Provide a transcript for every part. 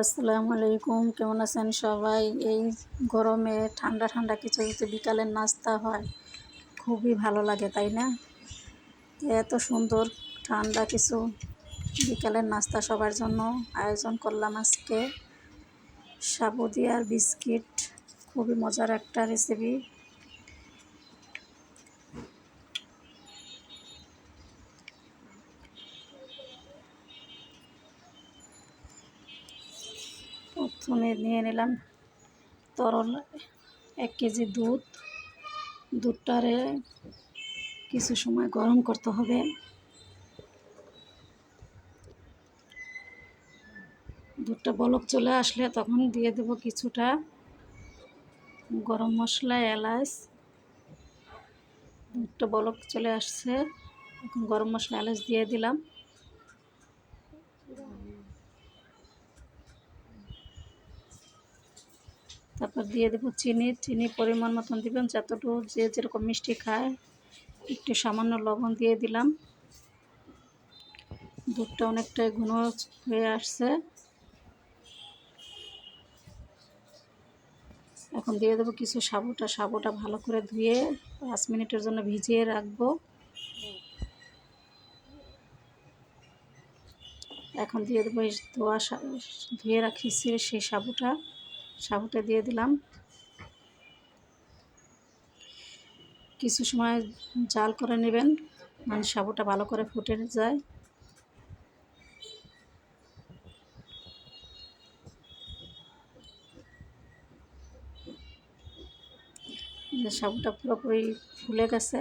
আসসালামু আলাইকুম, কেমন আছেন সবাই? এই গরমে ঠান্ডা ঠান্ডা কিছু যদি বিকালের নাস্তা হয় খুবই ভালো লাগে, তাই না? এত সুন্দর ঠান্ডা কিছু বিকালের নাস্তা সবার জন্য আয়োজন করলাম আজকে। সাবু আর বিস্কিট, খুবই মজার একটা রেসিপি। প্রথমে নিয়ে নিলাম তরল 1 কেজি দুধটারে কিছু সময় গরম করতে হবে। দুধটা বলক চলে আসলে তখন দিয়ে দেব কিছুটা গরম মশলা, এলাচ। দুধটা বলক চলে আসছে, এখন গরম মশলা এলাচ দিয়ে দিলাম। তারপর দিয়ে দেবো চিনি পরিমাণ মতন দিবেন, যতটুকু যে যেরকম মিষ্টি খায়। একটু সামান্য লবণ দিয়ে দিলাম। দুধটা অনেকটাই ঘন হয়ে আসছে, এখন দিয়ে দেবো কিছু সাবুটা ভালো করে ধুয়ে 5 মিনিটের জন্য ভিজিয়ে রাখবো। এখন দিয়ে দেবো এই ধুয়ে রাখিছি সেই সাবুটা দিয়ে দিলাম। কিছু সময় জাল করে নেবেন, মানে সাবুটা ভালো করে ফুটে যায়। সাবুটা পুরোপুরি ফুলে গেছে।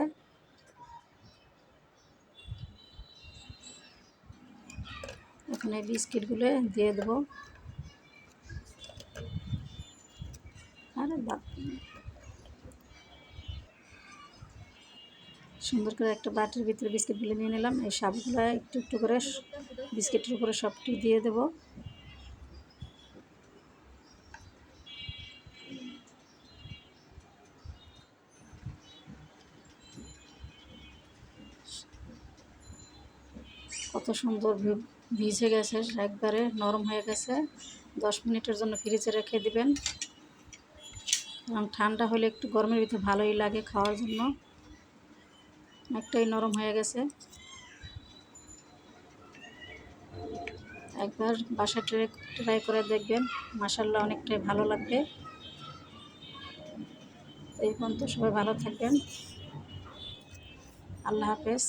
এখন এই বিস্কিটগুলো দিয়ে দেবো। সুন্দর করে একটা বাটির ভিতরে বিস্কিটগুলো নিয়ে নিলাম। এই সাবুগুলো একটু একটু করে বিস্কিটের উপরে সবটি দিয়ে দেবো। কত সুন্দর ভিজে গেছে, একবারে নরম হয়ে গেছে। 10 মিনিটের জন্য ফ্রিজে রেখে দিবেন, কারণ ঠান্ডা হলে একটু গরমের ভিতরে ভালোই লাগে খাওয়ার জন্য। অনেকটাই নরম হয়ে গেছে। একবার বাসায় ট্রাই করে দেখবেন, মাশাআল্লাহ অনেকটাই ভালো লাগবে। এই পর্যন্ত সবাই ভালো থাকবেন। আল্লাহ হাফেজ।